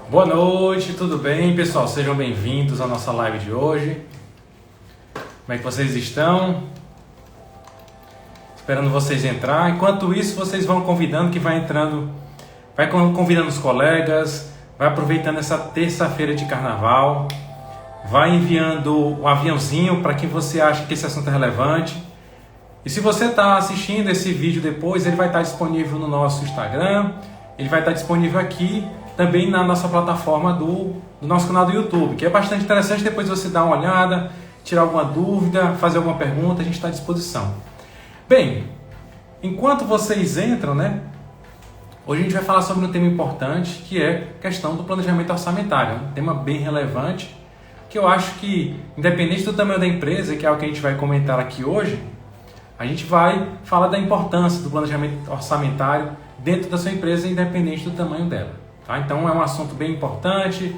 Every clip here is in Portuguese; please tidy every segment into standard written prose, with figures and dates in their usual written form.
Boa noite, tudo bem, pessoal? Sejam bem-vindos à nossa live de hoje. Como é que vocês estão? Esperando vocês entrar. Enquanto isso, vocês vão convidando, que vai entrando, vai convidando os colegas, vai aproveitando essa terça-feira de carnaval, vai enviando o aviãozinho para quem você acha que esse assunto é relevante. E se você está assistindo esse vídeo depois, ele vai estar disponível no nosso Instagram, ele vai estar disponível aqui também na nossa plataforma do nosso canal do YouTube, que é bastante interessante. Depois você dá uma olhada, tirar alguma dúvida, fazer alguma pergunta, a gente está à disposição. Bem, enquanto vocês entram, né? Hoje a gente vai falar sobre um tema importante, que é a questão do planejamento orçamentário, um tema bem relevante, que eu acho que, independente do tamanho da empresa, que é o que a gente vai comentar aqui hoje, a gente vai falar da importância do planejamento orçamentário dentro da sua empresa, independente do tamanho dela. Tá? Então é um assunto bem importante,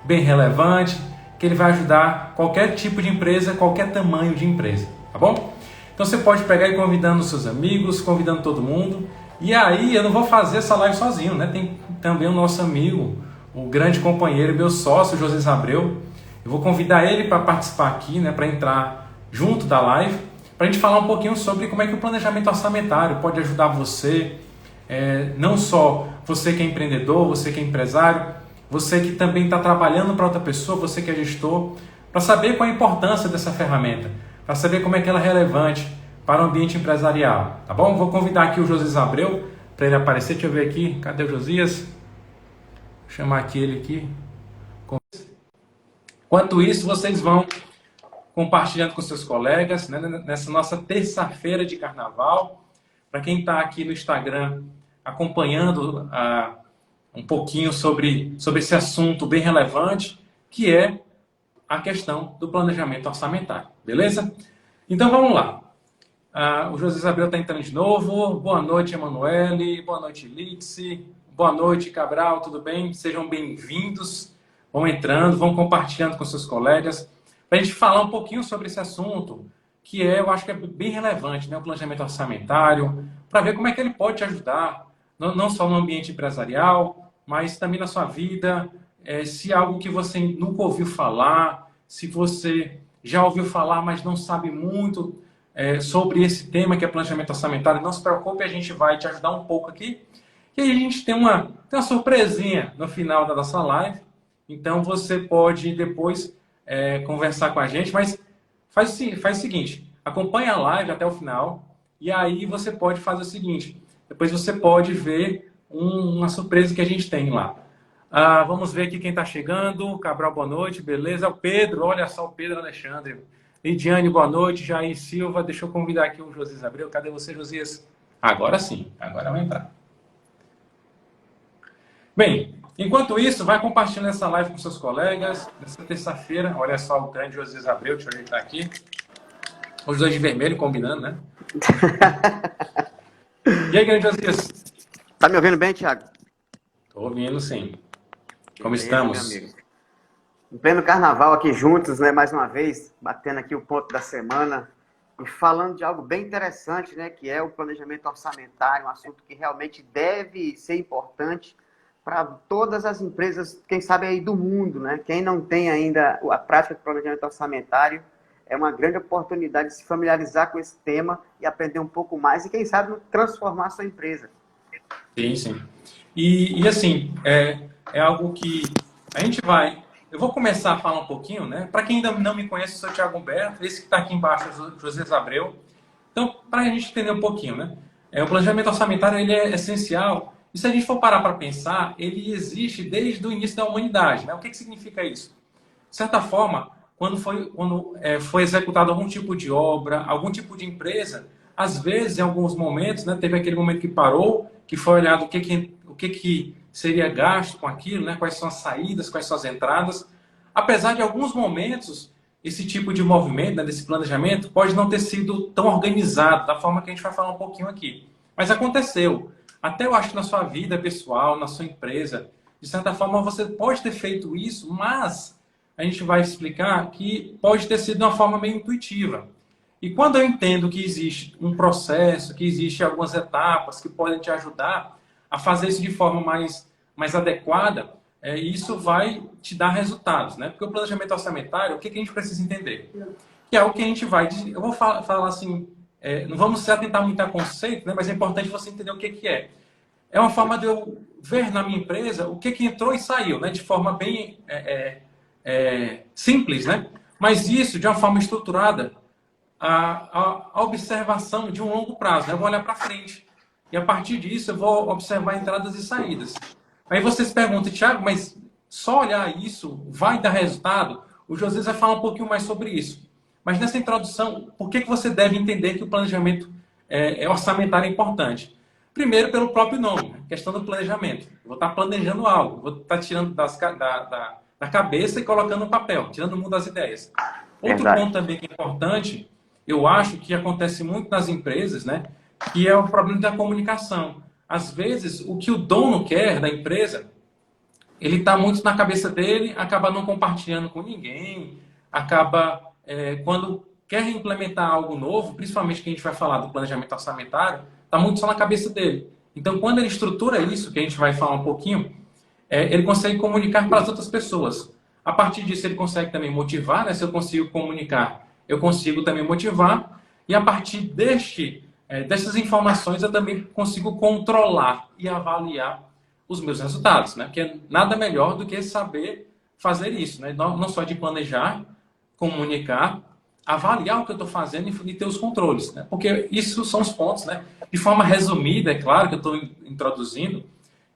bem relevante, que ele vai ajudar qualquer tipo de empresa, qualquer tamanho de empresa. Tá bom? Então você pode pegar e convidando os seus amigos, convidando todo mundo. E aí eu não vou fazer essa live sozinho, né? Tem também o nosso amigo, o grande companheiro, meu sócio, José Abreu. Eu vou convidar ele para participar aqui, né? Para entrar junto da live, para a gente falar um pouquinho sobre como é que o planejamento orçamentário pode ajudar você, não só você que é empreendedor, você que é empresário, você que também está trabalhando para outra pessoa, você que é gestor, para saber qual a importância dessa ferramenta, para saber como é que ela é relevante para o ambiente empresarial, tá bom? Vou convidar aqui o Josias Abreu para ele aparecer. Deixa eu ver aqui, cadê o Josias? Vou chamar aqui ele aqui. Enquanto isso, vocês vão compartilhando com seus colegas, né, nessa nossa terça-feira de carnaval. Para quem está aqui no Instagram acompanhando um pouquinho sobre esse assunto bem relevante, que é a questão do planejamento orçamentário, beleza? Então vamos lá. O José Isabel está entrando de novo. Boa noite, Emanuele. Boa noite, Litsi. Boa noite, Cabral. Tudo bem? Sejam bem-vindos. Vão entrando, vão compartilhando com seus colegas, para a gente falar um pouquinho sobre esse assunto, que eu acho que é bem relevante, né? O planejamento orçamentário, para ver como é que ele pode te ajudar, não só no ambiente empresarial, mas também na sua vida, se é algo que você nunca ouviu falar, se você já ouviu falar, mas não sabe muito sobre esse tema que é planejamento orçamentário, não se preocupe, a gente vai te ajudar um pouco aqui. E aí a gente tem uma surpresinha no final da nossa live, então você pode depois conversar com a gente, mas faz o seguinte, acompanha a live até o final, e aí você pode fazer o seguinte, depois você pode ver uma surpresa que a gente tem lá. Vamos ver aqui quem está chegando. Cabral, boa noite, beleza? O Pedro, olha só o Pedro Alexandre. Lidiane, boa noite. Jair Silva, deixa eu convidar aqui o Josias Abreu. Cadê você, Josias? Agora sim, agora vai entrar. Bem, enquanto isso, vai compartilhando essa live com seus colegas. Nessa terça-feira, olha só o grande Josias Abreu, deixa eu ajeitar aqui. Os dois de vermelho combinando, né? E aí, grande Josias? Tá me ouvindo bem, Thiago? Tô ouvindo, sim. Como Beleza, estamos? meu amigo. Em pleno carnaval aqui juntos, né? Mais uma vez, batendo aqui o ponto da semana e falando de algo bem interessante, né? Que é o planejamento orçamentário, um assunto que realmente deve ser importante para todas as empresas, quem sabe aí do mundo, né? Quem não tem ainda a prática de planejamento orçamentário, é uma grande oportunidade de se familiarizar com esse tema e aprender um pouco mais e, quem sabe, transformar a sua empresa. Sim, sim. E assim, é algo que a gente vai... Eu vou começar a falar um pouquinho, né? Para quem ainda não me conhece, eu sou o Thiago Humberto, esse que está aqui embaixo é o José Abreu. Então, para a gente entender um pouquinho, né? O planejamento orçamentário ele é essencial. E se a gente for parar para pensar, ele existe desde o início da humanidade, né? O que significa isso? De certa forma, quando foi executado algum tipo de obra, algum tipo de empresa, às vezes, em alguns momentos, né, teve aquele momento que parou, que foi olhado o que seria gasto com aquilo, né, quais são as saídas, quais são as entradas. Apesar de alguns momentos, esse tipo de movimento, né, desse planejamento, pode não ter sido tão organizado, da forma que a gente vai falar um pouquinho aqui. Mas aconteceu. Até eu acho que na sua vida pessoal, na sua empresa, de certa forma você pode ter feito isso, mas a gente vai explicar que pode ter sido de uma forma meio intuitiva. E quando eu entendo que existe um processo, que existe algumas etapas que podem te ajudar a fazer isso de forma mais adequada, e isso vai te dar resultados, né? Porque o planejamento orçamentário, o que a gente precisa entender? Que é o que a gente vai... Eu vou falar assim, não vamos se atentar muito a conceito, né? Mas é importante você entender o que é. É uma forma de eu ver na minha empresa o que entrou e saiu, né? De forma bem simples, né? Mas isso, de uma forma estruturada, a observação de um longo prazo, né? Eu vou olhar para frente. E a partir disso, eu vou observar entradas e saídas. Aí vocês perguntam, Thiago, mas só olhar isso vai dar resultado? O José vai falar um pouquinho mais sobre isso. Mas nessa introdução, por que você deve entender que o planejamento orçamentário é importante? Primeiro, pelo próprio nome, né? Questão do planejamento. Eu vou estar planejando algo, vou estar tirando da cabeça e colocando no papel, tirando o mundo das ideias. Outro Verdade. ponto também que é importante, eu acho que acontece muito nas empresas, né? Que é o problema da comunicação. Às vezes, o que o dono quer da empresa, ele está muito na cabeça dele, acaba não compartilhando com ninguém, acaba, quando quer implementar algo novo, principalmente que a gente vai falar do planejamento orçamentário, está muito só na cabeça dele. Então, quando ele estrutura isso, que a gente vai falar um pouquinho, ele consegue comunicar para as outras pessoas. A partir disso, ele consegue também motivar, né? Se eu consigo comunicar, eu consigo também motivar, e a partir dessas informações, eu também consigo controlar e avaliar os meus resultados, né? Porque nada melhor do que saber fazer isso, né? Não só de planejar, comunicar, avaliar o que eu estou fazendo e ter os controles, né? Porque isso são os pontos, né? De forma resumida, é claro que eu estou introduzindo,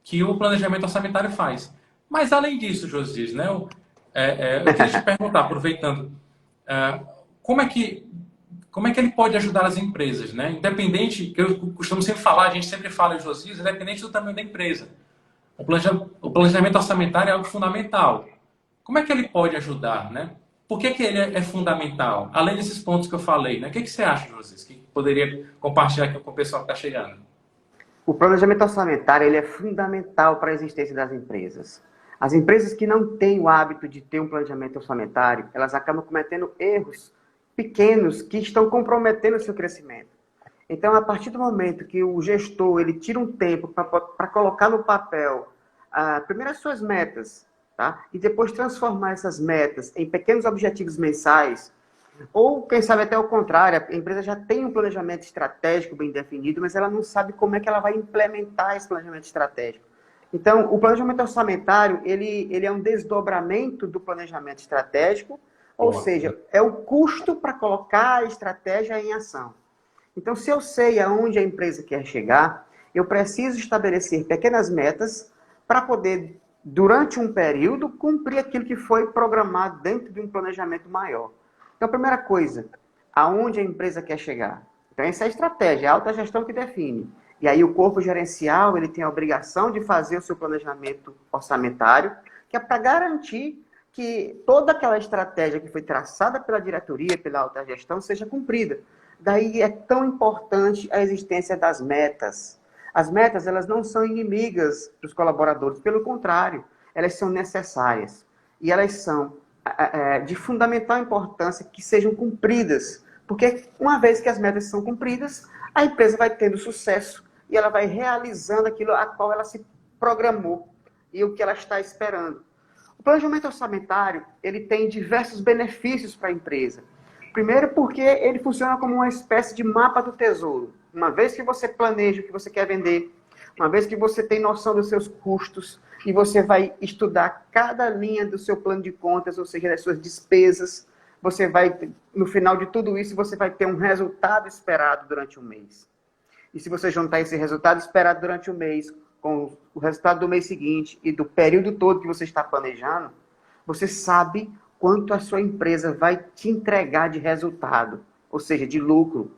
que o planejamento orçamentário faz. Mas além disso, Josias, né? Eu queria te perguntar, aproveitando, como é que ele pode ajudar as empresas, né? Independente, que eu costumo sempre falar, a gente sempre fala em Josias, independente do tamanho da empresa. O planejamento orçamentário é algo fundamental. Como é que ele pode ajudar, né? Por que ele é fundamental? Além desses pontos que eu falei, né? O que você acha, Josias, que poderia compartilhar aqui com o pessoal que está chegando? O planejamento orçamentário ele é fundamental para a existência das empresas. As empresas que não têm o hábito de ter um planejamento orçamentário, elas acabam cometendo erros pequenos que estão comprometendo o seu crescimento. Então, a partir do momento que o gestor ele tira um tempo para colocar no papel, primeiro as suas metas, tá? E depois transformar essas metas em pequenos objetivos mensais, ou quem sabe até o contrário, a empresa já tem um planejamento estratégico bem definido, mas ela não sabe como é que ela vai implementar esse planejamento estratégico. Então, o planejamento orçamentário, ele é um desdobramento do planejamento estratégico, ou seja, é o custo para colocar a estratégia em ação. Então, se eu sei aonde a empresa quer chegar, eu preciso estabelecer pequenas metas para poder, durante um período, cumprir aquilo que foi programado dentro de um planejamento maior. Então, a primeira coisa, aonde a empresa quer chegar? Então, essa é a estratégia, é a alta gestão que define. E aí o corpo gerencial, ele tem a obrigação de fazer o seu planejamento orçamentário, que é para garantir que toda aquela estratégia que foi traçada pela diretoria, pela alta gestão, seja cumprida. Daí é tão importante a existência das metas. As metas, elas não são inimigas dos colaboradores, pelo contrário, elas são necessárias. E elas são de fundamental importância que sejam cumpridas. Porque uma vez que as metas são cumpridas, a empresa vai tendo sucesso e ela vai realizando aquilo a qual ela se programou e o que ela está esperando. O planejamento orçamentário, ele tem diversos benefícios para a empresa. Primeiro porque ele funciona como uma espécie de mapa do tesouro. Uma vez que você planeja o que você quer vender, uma vez que você tem noção dos seus custos, e você vai estudar cada linha do seu plano de contas, ou seja, das suas despesas, você vai, no final de tudo isso, você vai ter um resultado esperado durante um mês. E se você juntar esse resultado esperado durante o mês com o resultado do mês seguinte e do período todo que você está planejando, você sabe quanto a sua empresa vai te entregar de resultado, ou seja, de lucro.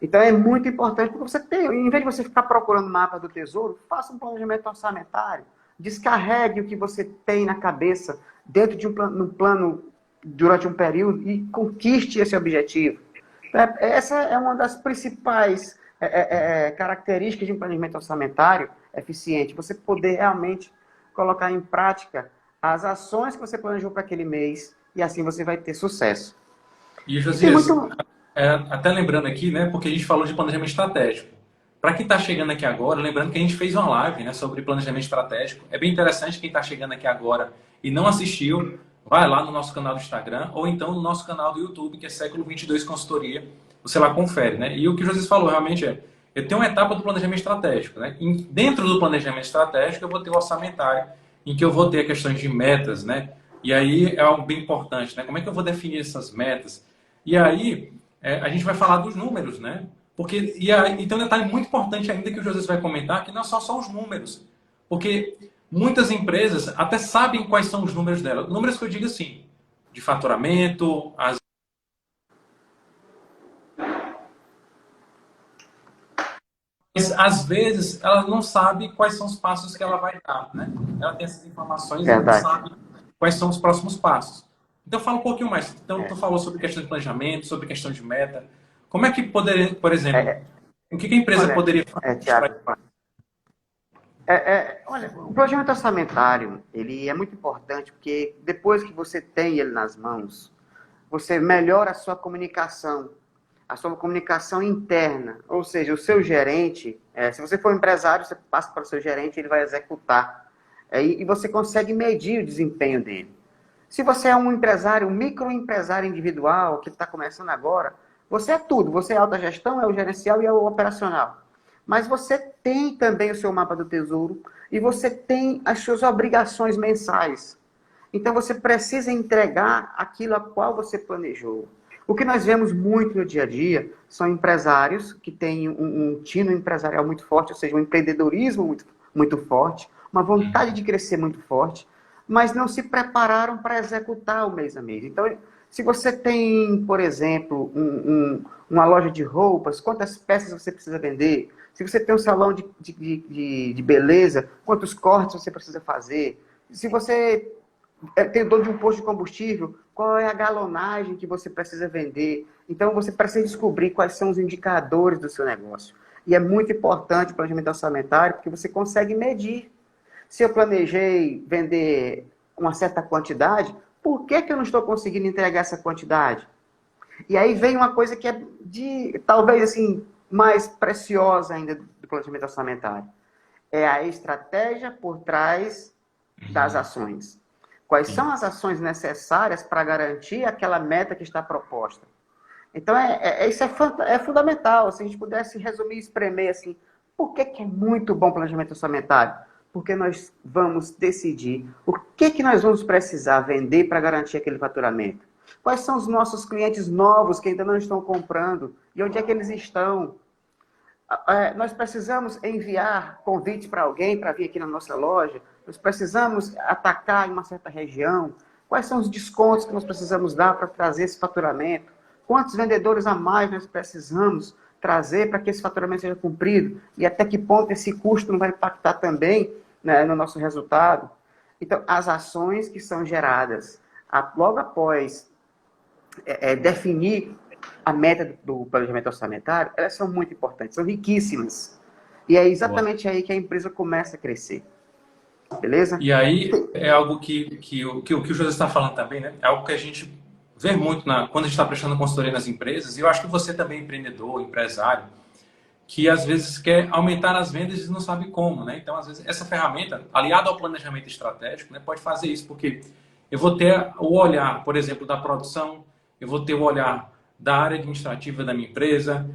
Então é muito importante, porque você tem, em vez de você ficar procurando mapa do tesouro, faça um planejamento orçamentário, descarregue o que você tem na cabeça dentro de um plano durante um período e conquiste esse objetivo. Essa é uma das principais características de um planejamento orçamentário eficiente, você poder realmente colocar em prática as ações que você planejou para aquele mês e assim você vai ter sucesso. E, Josias, até lembrando aqui, né, porque a gente falou de planejamento estratégico. Para quem está chegando aqui agora, lembrando que a gente fez uma live, né, sobre planejamento estratégico. É bem interessante quem está chegando aqui agora e não assistiu, vai lá no nosso canal do Instagram ou então no nosso canal do YouTube, que é Século 22 Consultoria. Você lá confere, né? E o que o José falou realmente eu tenho uma etapa do planejamento estratégico, né? E dentro do planejamento estratégico eu vou ter o orçamentário, em que eu vou ter questões de metas, né? E aí é algo bem importante, né? Como é que eu vou definir essas metas? E aí a gente vai falar dos números, né? Porque, então, um detalhe muito importante ainda que o José vai comentar, que não são só os números. Porque muitas empresas até sabem quais são os números delas. Números que eu digo assim, de faturamento, mas às vezes ela não sabe quais são os passos que ela vai dar, né? Ela tem essas informações e não Verdade. sabe quais são os próximos passos. Então fala um pouquinho mais. Então É, tu falou sobre questão de planejamento, sobre questão de meta. Como é que poderia, por exemplo, é, o que a empresa olha, poderia fazer? Tiago, olha, o planejamento orçamentário, ele é muito importante porque depois que você tem ele nas mãos, você melhora a sua comunicação interna, ou seja, o seu gerente, se você for um empresário, você passa para o seu gerente, ele vai executar, e você consegue medir o desempenho dele. Se você é um empresário, um microempresário individual, que está começando agora, você é tudo. Você é alta gestão, é o gerencial e é o operacional. Mas você tem também o seu mapa do tesouro e você tem as suas obrigações mensais. Então você precisa entregar aquilo a qual você planejou. O que nós vemos muito no dia a dia são empresários que têm um tino empresarial muito forte, ou seja, um empreendedorismo muito forte, uma vontade de crescer muito forte, mas não se prepararam para executar o mês a mês. Então, se você tem, por exemplo, uma loja de roupas, quantas peças você precisa vender? Se você tem um salão de beleza, quantos cortes você precisa fazer? Se você tem o dono de um posto de combustível, qual é a galonagem que você precisa vender? Então, você precisa descobrir quais são os indicadores do seu negócio. E é muito importante o planejamento orçamentário, porque você consegue medir. Se eu planejei vender uma certa quantidade, por que eu não estou conseguindo entregar essa quantidade? E aí vem uma coisa que é talvez assim, mais preciosa ainda do planejamento orçamentário. É a estratégia por trás das ações. Quais são as ações necessárias para garantir aquela meta que está proposta? Então, isso é fundamental. Se a gente pudesse resumir e espremer assim, por que é muito bom o planejamento orçamentário? Porque nós vamos decidir o que nós vamos precisar vender para garantir aquele faturamento. Quais são os nossos clientes novos que ainda não estão comprando e onde é que eles estão? Nós precisamos enviar convite para alguém para vir aqui na nossa loja. Nós precisamos atacar em uma certa região. Quais são os descontos que nós precisamos dar para trazer esse faturamento? Quantos vendedores a mais nós precisamos trazer para que esse faturamento seja cumprido? E até que ponto esse custo não vai impactar também, né, no nosso resultado? Então, as ações que são geradas logo após definir a meta do planejamento orçamentário, elas são muito importantes, são riquíssimas. E é exatamente aí que a empresa começa a crescer. Beleza? E aí é algo que o José está falando também, né? É algo que a gente vê muito quando a gente está prestando consultoria nas empresas, e eu acho que você também é empreendedor, empresário, que às vezes quer aumentar as vendas e não sabe como, né? Então, às vezes, essa ferramenta, aliada ao planejamento estratégico, né, pode fazer isso, porque eu vou ter o olhar, por exemplo, da produção, eu vou ter o olhar da área administrativa da minha empresa,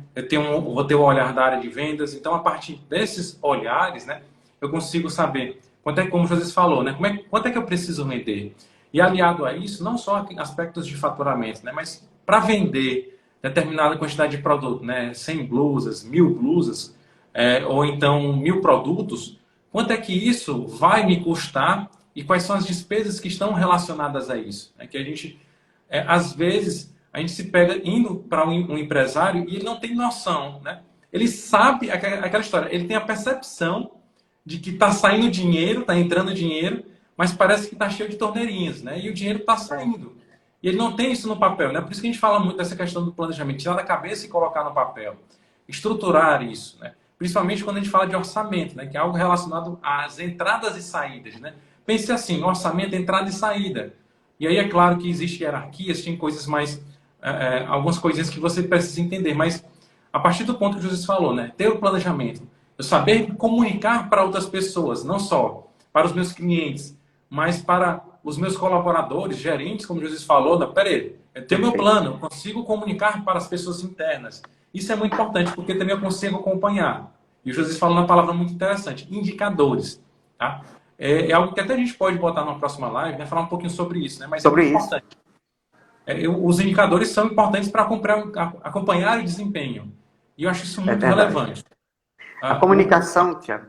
vou ter o olhar da área de vendas. Então, a partir desses olhares, né, eu consigo saber quanto é, como o José falou, né, quanto é que eu preciso vender. E aliado a isso, não só aspectos de faturamento, né, mas para vender determinada quantidade de produto, né, 100 blusas, 1000 blusas, ou então 1000 produtos, quanto é que isso vai me custar e quais são as despesas que estão relacionadas a isso. É que a gente, às vezes, a gente se pega indo para um empresário e ele não tem noção, né? Ele sabe aquela história, ele tem a percepção de que está saindo dinheiro, está entrando dinheiro, mas parece que está cheio de torneirinhas, né? E o dinheiro está saindo. E ele não tem isso no papel, né? Por isso que a gente fala muito dessa questão do planejamento, tirar da cabeça e colocar no papel. Estruturar isso, né? Principalmente quando a gente fala de orçamento, né? Que é algo relacionado às entradas e saídas, né? Pense assim, orçamento, entrada e saída. E aí é claro que existe hierarquias, tem coisas mais... algumas coisinhas que você precisa entender, mas a partir do ponto que o Jesus falou, né? Ter o planejamento, eu saber comunicar para outras pessoas, não só para os meus clientes, mas para os meus colaboradores, gerentes, como Jesus falou, não, peraí, eu tenho meu Perfeito. plano, eu consigo comunicar para as pessoas internas. Isso é muito importante, porque também eu consigo acompanhar. E o Jesus falou uma palavra muito interessante, indicadores. Tá? É algo que até a gente pode botar numa próxima live, né, falar um pouquinho sobre isso, né, mas é Sobre muito isso. importante. Os indicadores são importantes para acompanhar o desempenho. E eu acho isso É muito verdade. relevante. A Ah, comunicação, Tiago,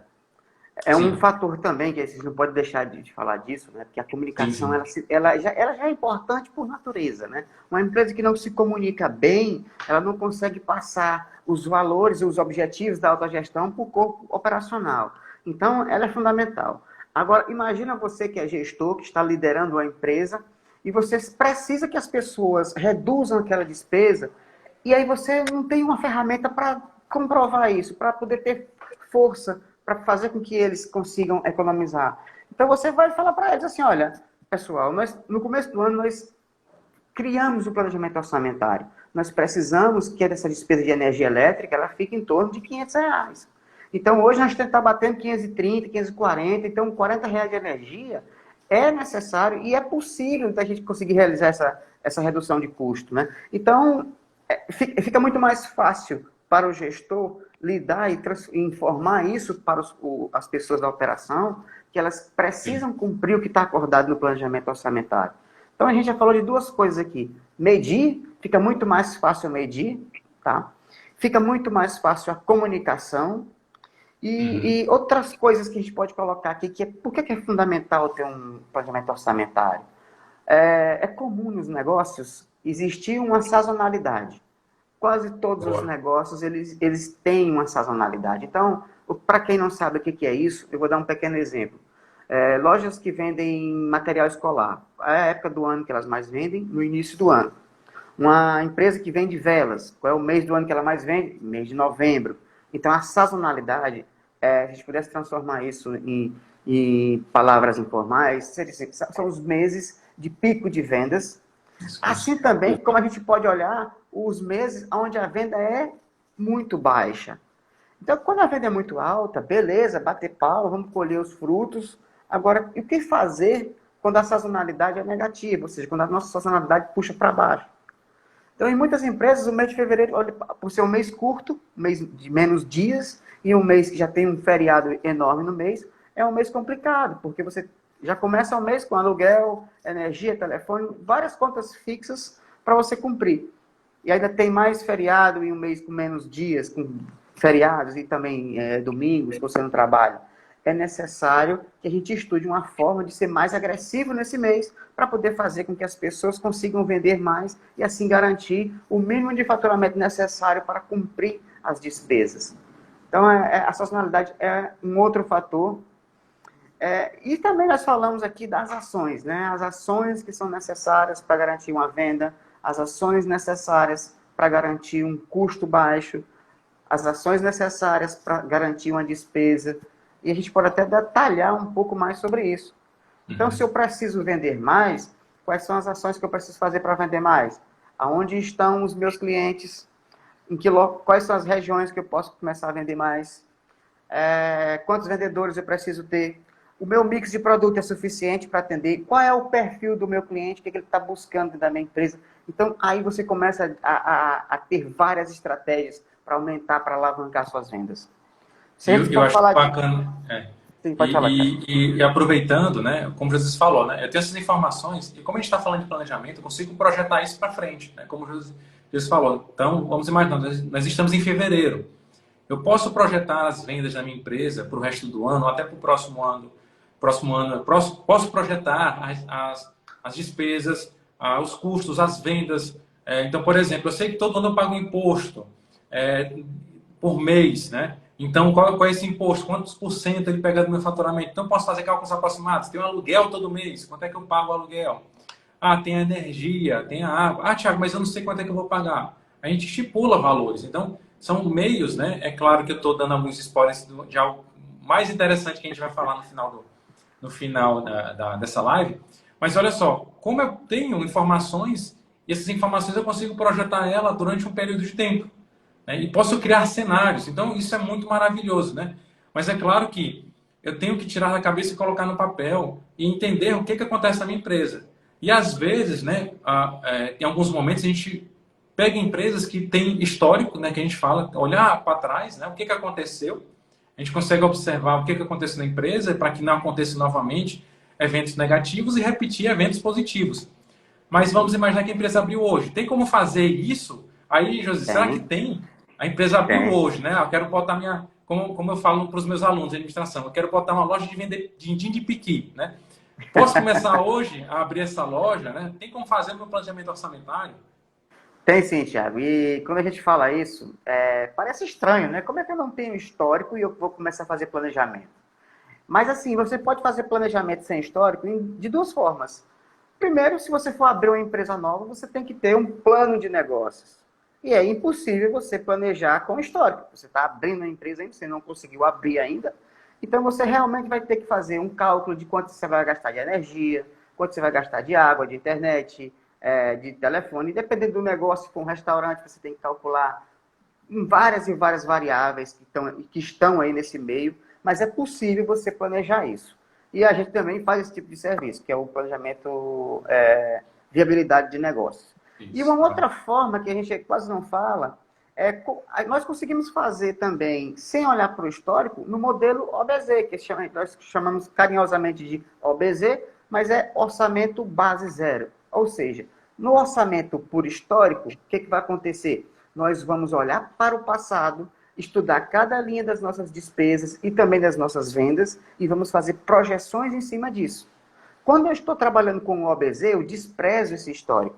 é um sim, fator também que a gente não pode deixar de falar disso, né? Porque a sim, comunicação sim. ela já é importante por natureza, né? Uma empresa que não se comunica bem, ela não consegue passar os valores e os objetivos da autogestão para o corpo operacional. Então, ela é fundamental. Agora, imagina você que é gestor, que está liderando uma empresa e você precisa que as pessoas reduzam aquela despesa e aí você não tem uma ferramenta para comprovar isso, para poder ter força para fazer com que eles consigam economizar. Então você vai falar para eles assim, olha, pessoal, no começo do ano nós criamos o planejamento orçamentário. Nós precisamos que essa despesa de energia elétrica ela fique em torno de R$ 500. Então hoje nós temos que estar batendo 530, 540, então R$ 40 de energia é necessário e é possível da gente conseguir realizar essa redução de custo. Né? Então, fica muito mais fácil para o gestor lidar e informar isso para as pessoas da operação, que elas Sim. precisam cumprir o que está acordado no planejamento orçamentário. Então, a gente já falou de duas coisas aqui. Medir, fica muito mais fácil medir, tá? Fica muito mais fácil a comunicação Uhum. e outras coisas que a gente pode colocar aqui, que por que é fundamental ter um planejamento orçamentário? É comum nos negócios existir uma sazonalidade. Quase todos os Boa. negócios, eles têm uma sazonalidade. Então, para quem não sabe o que é isso, eu vou dar um pequeno exemplo. Lojas que vendem material escolar. É a época do ano que elas mais vendem? No início do ano. Uma empresa que vende velas. Qual é o mês do ano que ela mais vende? Mês de novembro. Então, a sazonalidade, se a gente pudesse transformar isso em palavras informais, são os meses de pico de vendas. Assim Isso. também, como a gente pode olhar os meses onde a venda é muito baixa. Então, quando a venda é muito alta, beleza, bater palma, vamos colher os frutos. Agora, o que fazer quando a sazonalidade é negativa? Ou seja, quando a nossa sazonalidade puxa para baixo. Então, em muitas empresas, o mês de fevereiro, olha, por ser um mês curto, um mês de menos dias, e um mês que já tem um feriado enorme no mês, é um mês complicado, porque você já começa o mês com aluguel, energia, telefone, várias contas fixas para você cumprir. E ainda tem mais feriado e um mês com menos dias, com feriados e também domingos, que você não trabalha. É necessário que a gente estude uma forma de ser mais agressivo nesse mês para poder fazer com que as pessoas consigam vender mais e assim garantir o mínimo de faturamento necessário para cumprir as despesas. Então, a sazonalidade é um outro fator. E também nós falamos aqui das ações, né? As ações que são necessárias para garantir uma venda, as ações necessárias para garantir um custo baixo, as ações necessárias para garantir uma despesa. E a gente pode até detalhar um pouco mais sobre isso. Então, se Uhum. eu preciso vender mais, quais são as ações que eu preciso fazer para vender mais? Aonde estão os meus clientes? Quais são as regiões que eu posso começar a vender mais? Quantos vendedores eu preciso ter? O meu mix de produto é suficiente para atender? Qual é o perfil do meu cliente? O que ele está buscando da minha empresa? Então, aí você começa a ter várias estratégias para aumentar, para alavancar suas vendas. Se E a gente eu for acho falar de... bacana. Sim, pode falar, Thiago. E aproveitando, né, como Jesus falou, né, eu tenho essas informações e como a gente está falando de planejamento, eu consigo projetar isso para frente, né, como Jesus falou. Então, vamos imaginar, nós estamos em fevereiro. Eu posso projetar as vendas da minha empresa para o resto do ano, ou até para o próximo ano. Posso projetar as despesas, os custos, as vendas. Então, por exemplo, eu sei que todo ano eu pago um imposto por mês, né? Então, qual é esse imposto? Quantos por cento ele pega do meu faturamento? Então, posso fazer cálculos aproximados. Tem um aluguel todo mês. Quanto é que eu pago o aluguel? Ah, tem a energia, tem a água. Ah, Thiago, mas eu não sei quanto é que eu vou pagar. A gente estipula valores. Então, são meios, né? É claro que eu estou dando alguns spoilers de algo mais interessante que a gente vai falar no final dessa live. Mas olha só, como eu tenho informações, e essas informações eu consigo projetar ela durante um período de tempo. né? E posso criar cenários. Então, isso é muito maravilhoso, né? Mas é claro que eu tenho que tirar da cabeça e colocar no papel e entender o que, que acontece na minha empresa. E às vezes, né, em alguns momentos, a gente pega empresas que têm histórico, né, que a gente fala, olhar para trás, né, o que, que aconteceu. A gente consegue observar o que, que aconteceu na empresa para que não aconteça novamente eventos negativos e repetir eventos positivos. Mas vamos imaginar que a empresa abriu hoje. Tem como fazer isso? Aí, José, será que Tem, tem? A empresa abriu tem. hoje, né? Eu quero botar minha. Como eu falo para os meus alunos de administração, eu quero botar uma loja de vender din-din de piqui, né? Posso começar hoje a abrir essa loja, né? Tem como fazer o meu planejamento orçamentário? Tem sim, Thiago. E quando a gente fala isso, parece estranho, né? Como é que eu não tenho histórico e eu vou começar a fazer planejamento? Mas assim, você pode fazer planejamento sem histórico de duas formas. Primeiro, se você for abrir uma empresa nova, você tem que ter um plano de negócios. E é impossível você planejar com histórico. Você está abrindo uma empresa ainda, você não conseguiu abrir ainda. Então você realmente vai ter que fazer um cálculo de quanto você vai gastar de energia, quanto você vai gastar de água, de internet, de telefone. Dependendo do negócio, com um restaurante, você tem que calcular em várias e várias variáveis que estão aí nesse meio, mas é possível você planejar isso. E a gente também faz esse tipo de serviço, que é o planejamento viabilidade de negócios. E uma Isso. outra forma que a gente quase não fala nós conseguimos fazer também, sem olhar para o histórico, no modelo OBZ, que nós chamamos carinhosamente de OBZ, mas é orçamento base zero. Ou seja, no orçamento por histórico, o que vai acontecer? Nós vamos olhar para o passado, estudar cada linha das nossas despesas e também das nossas vendas e vamos fazer projeções em cima disso. Quando eu estou trabalhando com o OBZ, eu desprezo esse histórico.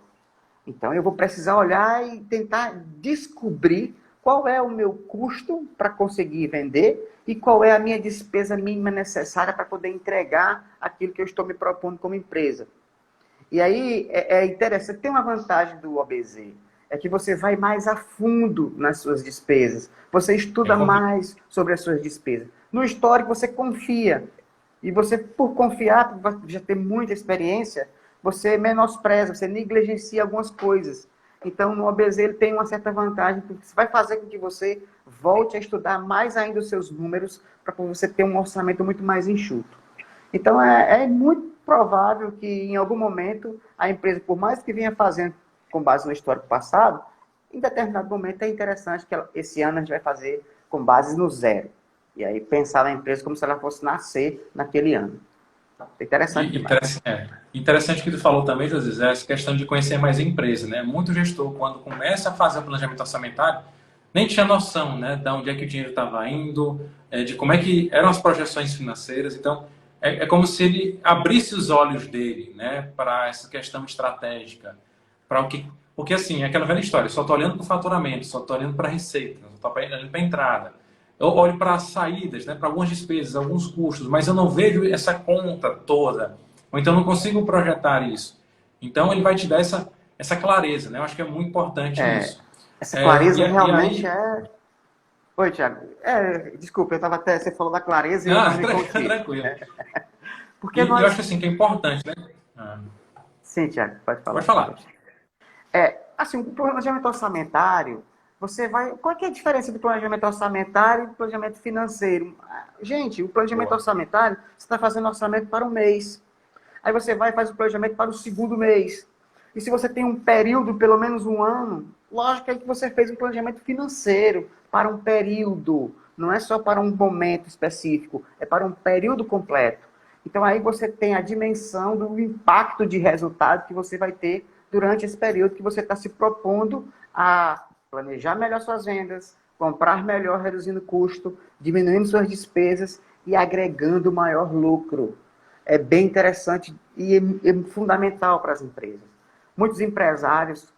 Então, eu vou precisar olhar e tentar descobrir qual é o meu custo para conseguir vender e qual é a minha despesa mínima necessária para poder entregar aquilo que eu estou me propondo como empresa. E aí é interessante, tem uma vantagem do OBZ, é que você vai mais a fundo nas suas despesas, você estuda mais sobre as suas despesas. No histórico você confia, e você, por confiar, por já ter muita experiência, você menospreza, você negligencia algumas coisas. Então, no OBZ ele tem uma certa vantagem, porque isso vai fazer com que você volte a estudar mais ainda os seus números, para você ter um orçamento muito mais enxuto. Então, é muito provável que, em algum momento, a empresa, por mais que venha fazendo com base no histórico passado, em determinado momento é interessante que esse ano a gente vai fazer com base no zero. E aí pensar na empresa como se ela fosse nascer naquele ano. É interessante demais. Interessante que tu falou também, José, essa questão de conhecer mais a empresa, né? Muito gestor, quando começa a fazer o planejamento orçamentário, nem tinha noção, né, de onde é que o dinheiro estava indo, de como é que eram as projeções financeiras. Então, é como se ele abrisse os olhos dele, né, para essa questão estratégica, para o que, porque assim, é aquela velha história, só estou olhando para o faturamento, só estou olhando para a receita, só estou olhando para a entrada. Eu olho para as saídas, né, para algumas despesas, alguns custos, mas eu não vejo essa conta toda, ou então não consigo projetar isso. Então ele vai te dar essa clareza, né? Eu acho que é muito importante isso. Essa clareza E realmente aí, é... Oi, Thiago. Desculpa, eu estava até... Você falou da clareza e eu não me contive. tranquilo. Porque E eu acho nós... assim que é importante, né? Ah, Sim, Thiago, pode falar. pode falar. Assim, o planejamento orçamentário, você vai... Qual é que é a diferença do planejamento orçamentário e do planejamento financeiro? Gente, o planejamento Boa. orçamentário, você está fazendo orçamento para um mês. Aí você vai e faz o planejamento para o segundo mês. E se você tem um período, pelo menos um ano, lógico é que você fez um planejamento financeiro para um período. Não é só para um momento específico, é para um período completo. Então aí você tem a dimensão do impacto de resultado que você vai ter durante esse período que você está se propondo a planejar melhor suas vendas, comprar melhor, reduzindo custo, diminuindo suas despesas e agregando maior lucro. É bem interessante e é fundamental para as empresas. Muitos empresários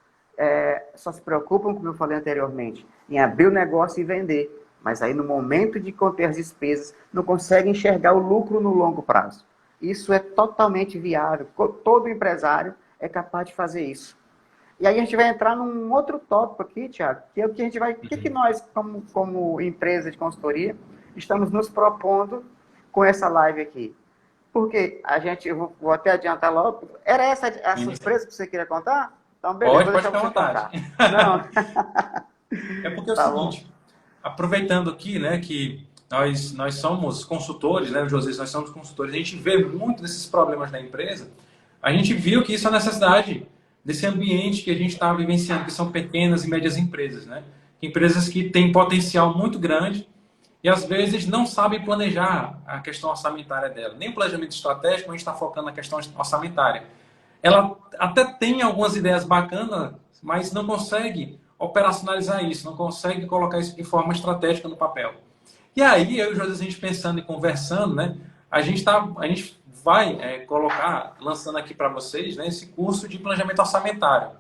só se preocupam, como eu falei anteriormente, em abrir o negócio e vender. Mas aí, no momento de conter as despesas, não conseguem enxergar o lucro no longo prazo. Isso é totalmente viável. Todo empresário é capaz de fazer isso. E aí a gente vai entrar num outro tópico aqui, Thiago, que é o que a gente vai... O que nós, como empresa de consultoria, estamos nos propondo com essa live aqui? Porque a gente, eu vou até adiantar logo, era essa a surpresa que você queria contar? Então, beleza, Pode, vou pode deixar ficar à você vontade. contar. Não. É porque é o Tá bom? seguinte, aproveitando aqui, né, que nós somos consultores, né, José, nós somos consultores, a gente vê muito desses problemas da empresa, a gente viu que isso é necessidade desse ambiente que a gente está vivenciando, que são pequenas e médias empresas, né? Empresas que têm potencial muito grande e às vezes não sabem planejar a questão orçamentária dela. Nem o planejamento estratégico, a gente está focando na questão orçamentária. Ela até tem algumas ideias bacanas, mas não consegue operacionalizar isso, não consegue colocar isso de forma estratégica no papel. E aí, eu e o José, a gente pensando e conversando, né? A gente vai colocar, lançando aqui para vocês, né, esse curso de planejamento orçamentário.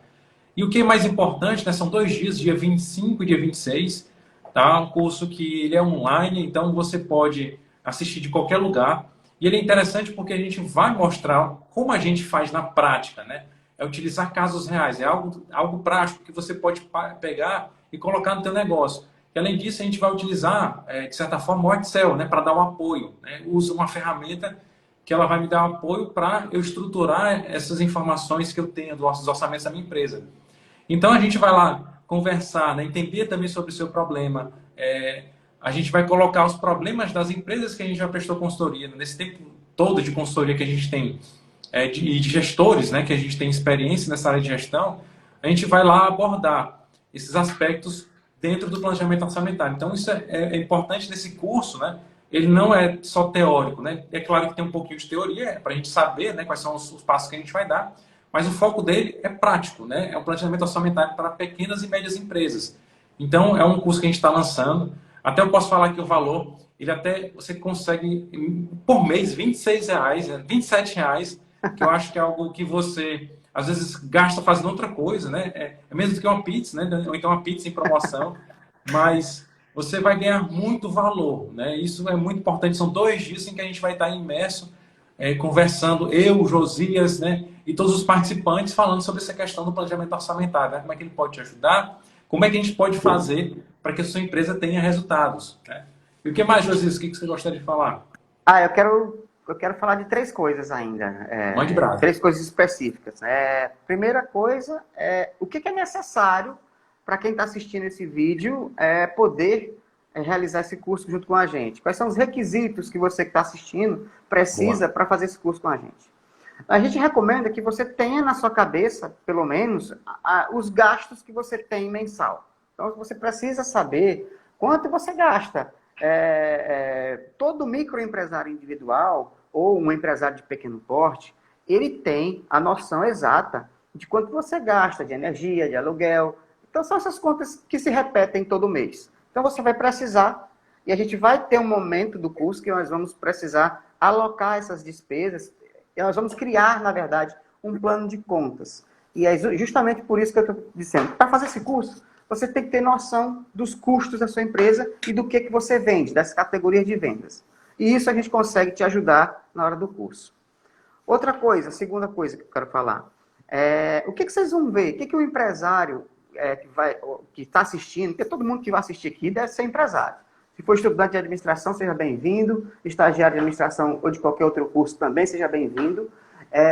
E o que é mais importante, né, são 2 dias, dia 25 e dia 26, tá? Um curso que ele é online, então você pode assistir de qualquer lugar. E ele é interessante porque a gente vai mostrar como a gente faz na prática, né? É utilizar casos reais, é algo prático que você pode pegar e colocar no teu negócio. E além disso, a gente vai utilizar, de certa forma, o Excel, né, para dar um apoio. Né? Usa uma ferramenta que ela vai me dar um apoio para eu estruturar essas informações que eu tenho dos orçamentos da minha empresa. Então a gente vai lá conversar, né, entender também sobre o seu problema. A gente vai colocar os problemas das empresas que a gente já prestou consultoria, nesse tempo todo de consultoria que a gente tem, de gestores, né, que a gente tem experiência nessa área de gestão, a gente vai lá abordar esses aspectos dentro do planejamento orçamentário. Então isso é importante nesse curso, né? Ele não é só teórico, né? É claro que tem um pouquinho de teoria para a gente saber, né, quais são os passos que a gente vai dar, mas o foco dele é prático, né? É um planejamento orçamentário para pequenas e médias empresas. Então, é um curso que a gente está lançando. Até eu posso falar que o valor, ele até você consegue por mês R$ 26, né? R$ 27, que eu acho que é algo que você às vezes gasta fazendo outra coisa, né? É mesmo do que uma pizza, né? Ou então uma pizza em promoção, mas você vai ganhar muito valor, né? Isso é muito importante. São 2 dias em que a gente vai estar imerso conversando, eu, o Josias, né, e todos os participantes falando sobre essa questão do planejamento orçamentário, né? Como é que ele pode te ajudar, como é que a gente pode fazer para que a sua empresa tenha resultados. Né? E o que mais, Josias, o que você gostaria de falar? Ah, eu quero falar de três coisas ainda, Mande brasa. três coisas específicas. Primeira coisa é o que é necessário para quem está assistindo esse vídeo poder realizar esse curso junto com a gente. Quais são os requisitos que você que está assistindo precisa Boa. para fazer esse curso com a gente? A gente recomenda que você tenha na sua cabeça, pelo menos, os gastos que você tem mensal. Então, você precisa saber quanto você gasta. Todo microempresário individual ou um empresário de pequeno porte, ele tem a noção exata de quanto você gasta de energia, de aluguel. Então, são essas contas que se repetem todo mês. Então, você vai precisar, e a gente vai ter um momento do curso que nós vamos precisar alocar essas despesas, e nós vamos criar, na verdade, um plano de contas. E é justamente por isso que eu estou dizendo, para fazer esse curso, você tem que ter noção dos custos da sua empresa e do que você vende, das categorias de vendas. E isso a gente consegue te ajudar na hora do curso. Outra coisa, segunda coisa que eu quero falar. O que vocês vão ver? O que o empresário que está assistindo, porque todo mundo que vai assistir aqui deve ser empresário. Se for estudante de administração, seja bem-vindo. Estagiário de administração ou de qualquer outro curso também, seja bem-vindo.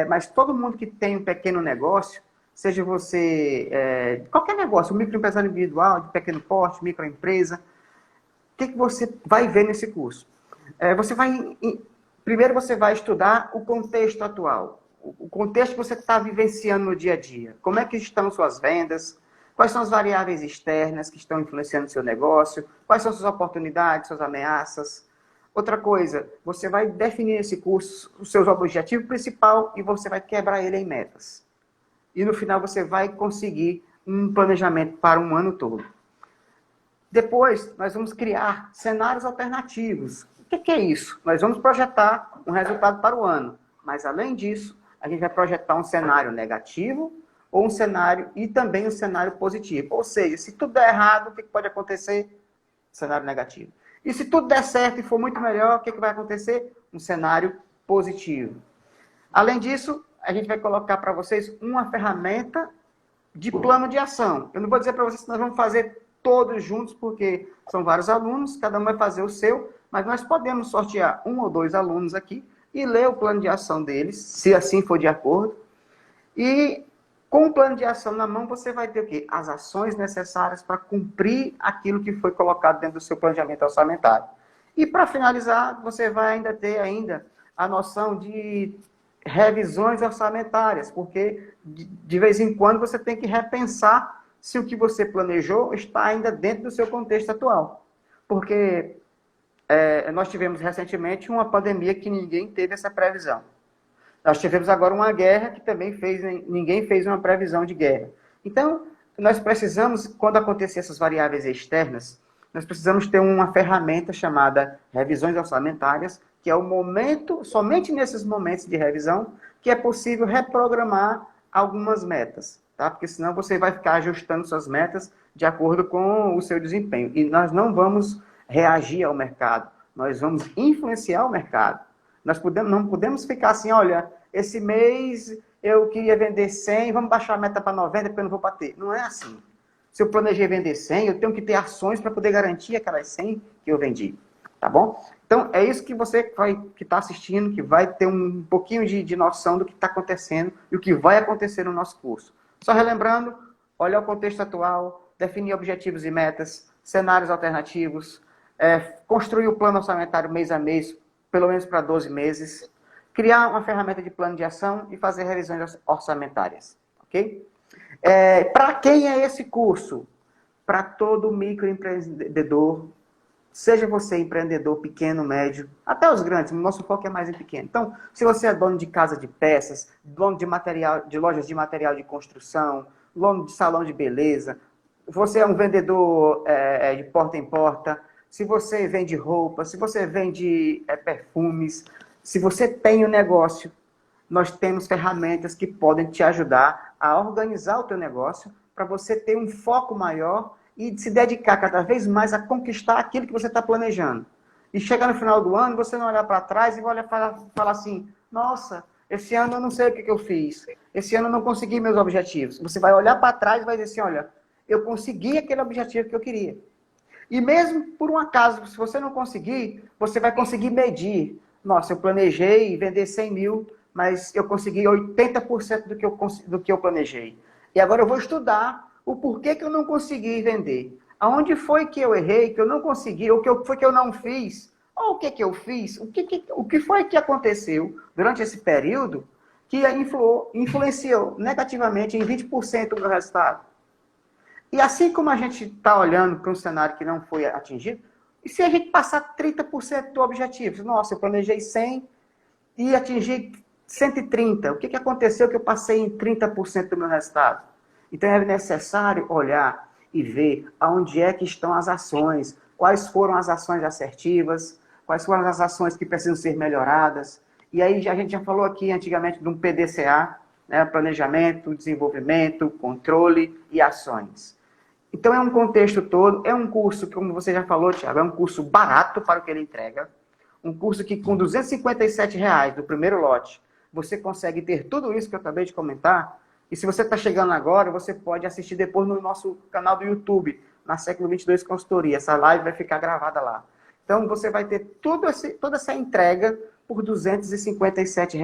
Mas todo mundo que tem um pequeno negócio, seja você, qualquer negócio, um microempresário individual, de pequeno porte, microempresa, o que você vai ver nesse curso? Primeiro você vai estudar o contexto atual, o contexto que você está vivenciando no dia a dia. Como é que estão suas vendas? Quais são as variáveis externas que estão influenciando o seu negócio? Quais são suas oportunidades, suas ameaças? Outra coisa, você vai definir nesse curso o seu objetivo principal e você vai quebrar ele em metas. E no final você vai conseguir um planejamento para um ano todo. Depois, nós vamos criar cenários alternativos. O que é isso? Nós vamos projetar um resultado para o ano. Mas, além disso, a gente vai projetar um cenário negativo ou um cenário e também um cenário positivo. Ou seja, se tudo der errado, o que pode acontecer? Cenário negativo. E se tudo der certo e for muito melhor, o que vai acontecer? Um cenário positivo. Além disso, a gente vai colocar para vocês uma ferramenta de plano de ação. Eu não vou dizer para vocês que nós vamos fazer todos juntos, porque são vários alunos, cada um vai fazer o seu, mas nós podemos sortear 1 ou 2 alunos aqui e ler o plano de ação deles, se assim for de acordo. E Com o plano de ação na mão, você vai ter o quê? As ações necessárias para cumprir aquilo que foi colocado dentro do seu planejamento orçamentário. E para finalizar, você vai ainda ter a noção de revisões orçamentárias, porque de vez em quando você tem que repensar se o que você planejou está ainda dentro do seu contexto atual. Porque nós tivemos recentemente uma pandemia que ninguém teve essa previsão. Nós tivemos agora uma guerra que também ninguém fez uma previsão de guerra. Então, nós precisamos, quando acontecer essas variáveis externas, nós precisamos ter uma ferramenta chamada revisões orçamentárias, que é o momento, somente nesses momentos de revisão, que é possível reprogramar algumas metas, tá? Porque senão você vai ficar ajustando suas metas de acordo com o seu desempenho. E nós não vamos reagir ao mercado, nós vamos influenciar o mercado. Nós não podemos ficar assim, olha, esse mês eu queria vender 100, vamos baixar a meta para 90 porque eu não vou bater. Não é assim. Se eu planejei vender 100, eu tenho que ter ações para poder garantir aquelas 100 que eu vendi. Tá bom? Então, é isso que você que está assistindo, que vai ter um pouquinho de noção do que está acontecendo e o que vai acontecer no nosso curso. Só relembrando, olhar o contexto atual, definir objetivos e metas, cenários alternativos, construir o plano orçamentário mês a mês, pelo menos para 12 meses, criar uma ferramenta de plano de ação e fazer revisões orçamentárias. Ok? Para quem é esse curso? Para todo microempreendedor, seja você empreendedor pequeno, médio, até os grandes, o nosso foco é mais em pequeno. Então, se você é dono de casa de peças, dono de lojas de material de construção, dono de salão de beleza, você é um vendedor de porta em porta, se você vende roupa, se você vende perfumes, se você tem um negócio, nós temos ferramentas que podem te ajudar a organizar o teu negócio para você ter um foco maior e se dedicar cada vez mais a conquistar aquilo que você está planejando. E chegar no final do ano, você não olhar para trás e falar assim, nossa, esse ano eu não sei o que eu fiz, esse ano eu não consegui meus objetivos. Você vai olhar para trás e vai dizer assim, olha, eu consegui aquele objetivo que eu queria. E mesmo por um acaso, se você não conseguir, você vai conseguir medir. Nossa, eu planejei vender 100 mil, mas eu consegui 80% do que eu planejei. E agora eu vou estudar o porquê que eu não consegui vender. Aonde foi que eu errei, que eu não consegui, ou que foi que eu não fiz, ou o que que eu fiz, o que foi que aconteceu durante esse período que influenciou negativamente em 20% do meu resultado. E assim como a gente está olhando para um cenário que não foi atingido, e se a gente passar 30% do objetivo? Nossa, eu planejei 100 e atingi 130. O que aconteceu que eu passei em 30% do meu resultado? Então é necessário olhar e ver aonde é que estão as ações, quais foram as ações assertivas, quais foram as ações que precisam ser melhoradas. E aí a gente já falou aqui antigamente de um PDCA, né, planejamento, desenvolvimento, controle e ações. Então é um contexto todo, é um curso, como você já falou, Thiago, é um curso barato para o que ele entrega, um curso que com R$ 257 do primeiro lote, você consegue ter tudo isso que eu acabei de comentar, e se você está chegando agora, você pode assistir depois no nosso canal do YouTube, na Século 22 Consultoria, essa live vai ficar gravada lá. Então você vai ter toda essa entrega por R$ 257.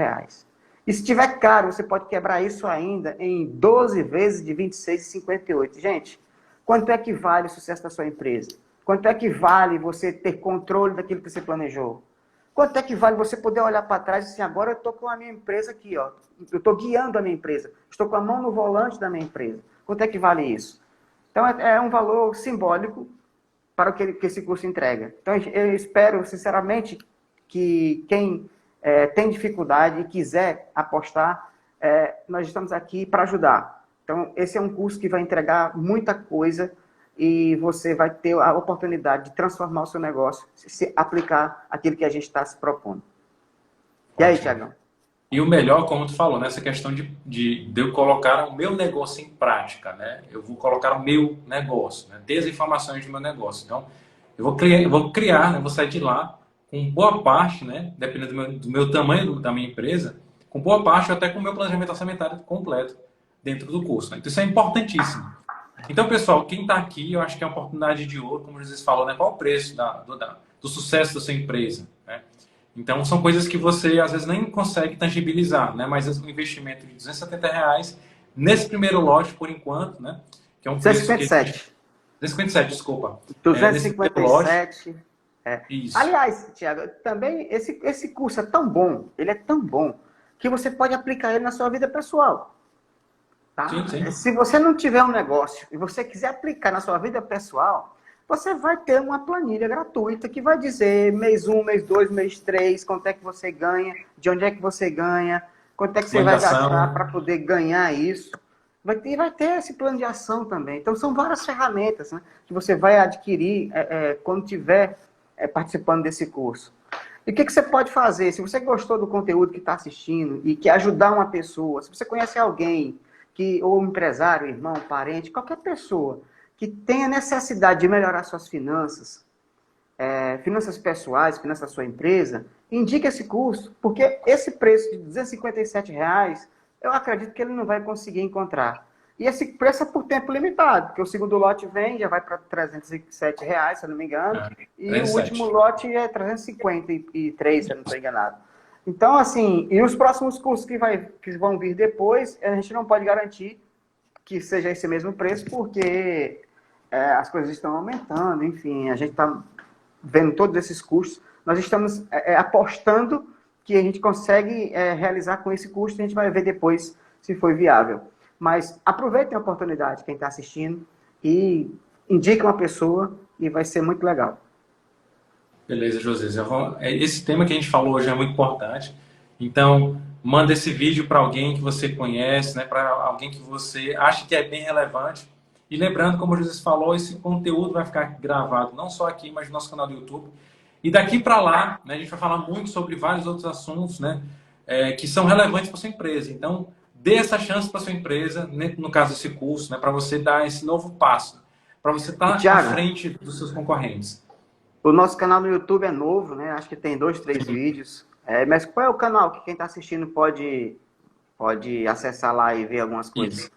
E se tiver caro, você pode quebrar isso ainda em 12 vezes de R$ 26,58. Gente, quanto é que vale o sucesso da sua empresa? Quanto é que vale você ter controle daquilo que você planejou? Quanto é que vale você poder olhar para trás e assim, agora eu estou com a minha empresa aqui, ó. Eu estou guiando a minha empresa. Estou com a mão no volante da minha empresa. Quanto é que vale isso? Então, é um valor simbólico para o que esse curso entrega. Então, eu espero, sinceramente, que quem tem dificuldade e quiser apostar, nós estamos aqui para ajudar. Então, esse é um curso que vai entregar muita coisa e você vai ter a oportunidade de transformar o seu negócio, se aplicar aquilo que a gente está se propondo. E aí, Thiagão? E o melhor, como tu falou, nessa questão de eu colocar o meu negócio em prática, né? Eu vou colocar o meu negócio, né? Ter as informações do meu negócio. Então, eu vou criar, né? Vou sair de lá com boa parte, né? Dependendo do meu tamanho da minha empresa, com boa parte até com o meu planejamento orçamentário completo dentro do curso. Né? Então, isso é importantíssimo. Então, pessoal, quem está aqui, eu acho que é uma oportunidade de ouro, como Jesus falou, né? Qual o preço do sucesso da sua empresa, né? Então, são coisas que você, às vezes, nem consegue tangibilizar, né? Mas o investimento de R$ 270 nesse primeiro lote, por enquanto, né? Que é um preço que... 257. 257, desculpa. 257. Isso. Aliás, Tiago, também esse curso é tão bom, ele é tão bom, que você pode aplicar ele na sua vida pessoal. Tá? Sim, sim. Se você não tiver um negócio e você quiser aplicar na sua vida pessoal, você vai ter uma planilha gratuita que vai dizer mês 1, mês 2, mês 3, quanto é que você ganha, de onde é que você ganha, quanto é que você vai gastar para poder ganhar isso. Vai ter esse plano de ação também. Então, são várias ferramentas, né, que você vai adquirir quando estiver participando desse curso. E o que você pode fazer? Se você gostou do conteúdo que está assistindo e quer ajudar uma pessoa, se você conhece alguém, ou um empresário, irmão, parente, qualquer pessoa que tenha necessidade de melhorar suas finanças, finanças pessoais, finanças da sua empresa, indique esse curso, porque esse preço de R$257, eu acredito que ele não vai conseguir encontrar. E esse preço é por tempo limitado, porque o segundo lote vem, já vai para R$307, se eu não me engano, e o último lote é 353, se eu não estou enganado. Então, assim, e os próximos cursos que vão vir depois, a gente não pode garantir que seja esse mesmo preço, porque as coisas estão aumentando, enfim, a gente está vendo todos esses custos. Nós estamos apostando que a gente consegue realizar com esse custo, a gente vai ver depois se foi viável. Mas aproveitem a oportunidade, quem está assistindo, e indique uma pessoa e vai ser muito legal. Beleza, José. Esse tema que a gente falou hoje é muito importante. Então, manda esse vídeo para alguém que você conhece, né, para alguém que você acha que é bem relevante. E lembrando, como o José falou, esse conteúdo vai ficar gravado não só aqui, mas no nosso canal do YouTube. E daqui para lá, né, a gente vai falar muito sobre vários outros assuntos, né, que são relevantes para sua empresa. Então, dê essa chance para sua empresa, né, no caso desse curso, né, para você dar esse novo passo, para você estar à frente dos seus concorrentes. O nosso canal no YouTube é novo, né? Acho que tem 2, 3 vídeos. Mas qual é o canal que quem está assistindo pode acessar lá e ver algumas coisas? Isso.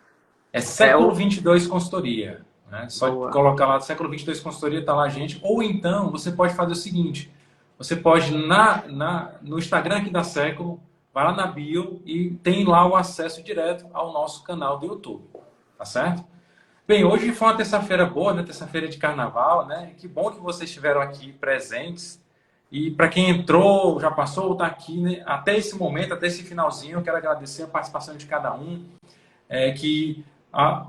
É Século 22 Consultoria. Né? Só colocar lá Século 22 Consultoria, está lá a gente. Ou então, você pode fazer o seguinte. Você pode, no Instagram aqui da Século, vai lá na bio e tem lá o acesso direto ao nosso canal do YouTube. Tá certo? Bem, hoje foi uma terça-feira boa, né? Terça-feira de carnaval, né? Que bom que vocês estiveram aqui presentes. E para quem entrou, já passou, está aqui, né? Até esse momento, até esse finalzinho, eu quero agradecer a participação de cada um.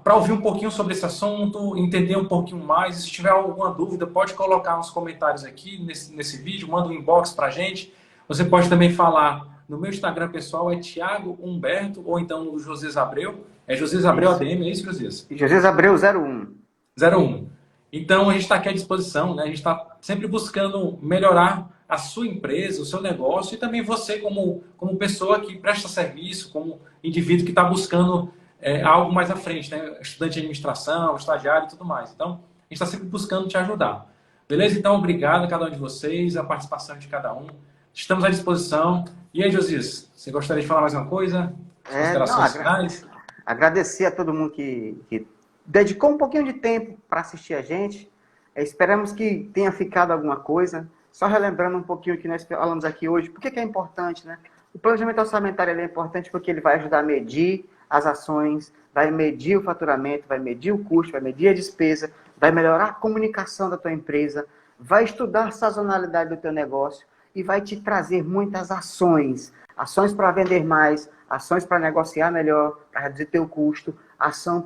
Para ouvir um pouquinho sobre esse assunto, entender um pouquinho mais. Se tiver alguma dúvida, pode colocar nos comentários aqui nesse vídeo, manda um inbox para a gente. Você pode também falar no meu Instagram pessoal, é Thiago Humberto, ou então no José Abreu. É José Abreu ADM, é isso, José? José Abreu 01. 01. Então, a gente está aqui à disposição, né? A gente está sempre buscando melhorar a sua empresa, o seu negócio, e também você como pessoa que presta serviço, como indivíduo que está buscando algo mais à frente, né? Estudante de administração, estagiário e tudo mais. Então, a gente está sempre buscando te ajudar. Beleza? Então, obrigado a cada um de vocês, a participação de cada um. Estamos à disposição. E aí, Josias, você gostaria de falar mais uma coisa? Considerações finais? Agradecer a todo mundo que dedicou um pouquinho de tempo para assistir a gente. Esperamos que tenha ficado alguma coisa. Só relembrando um pouquinho o que nós falamos aqui hoje. Por que é importante, né? O planejamento orçamentário é importante porque ele vai ajudar a medir as ações, vai medir o faturamento, vai medir o custo, vai medir a despesa, vai melhorar a comunicação da tua empresa, vai estudar a sazonalidade do teu negócio e vai te trazer muitas ações. Ações para vender mais, ações para negociar melhor, para reduzir teu custo, ações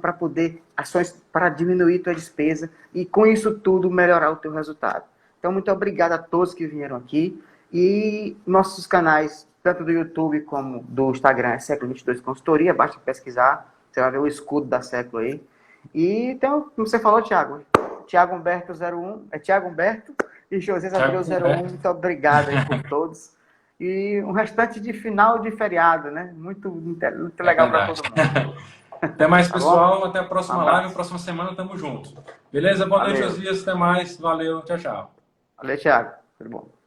para diminuir tua despesa e com isso tudo melhorar o teu resultado. Então, muito obrigado a todos que vieram aqui e nossos canais, tanto do YouTube como do Instagram, é Século 22 Consultoria, basta pesquisar, você vai ver o escudo da Século aí. E então, como você falou, Thiago Humberto 01, é Thiago Humberto e José Abreu 01, muito obrigado aí por todos. E um restante de final de feriado, né? Muito legal para todo mundo. Até mais, pessoal. Até a próxima live. Próxima semana, tamo junto. Beleza? Boa noite, Josias. Até mais. Valeu. Tchau, tchau. Valeu, Thiago. Tudo bom.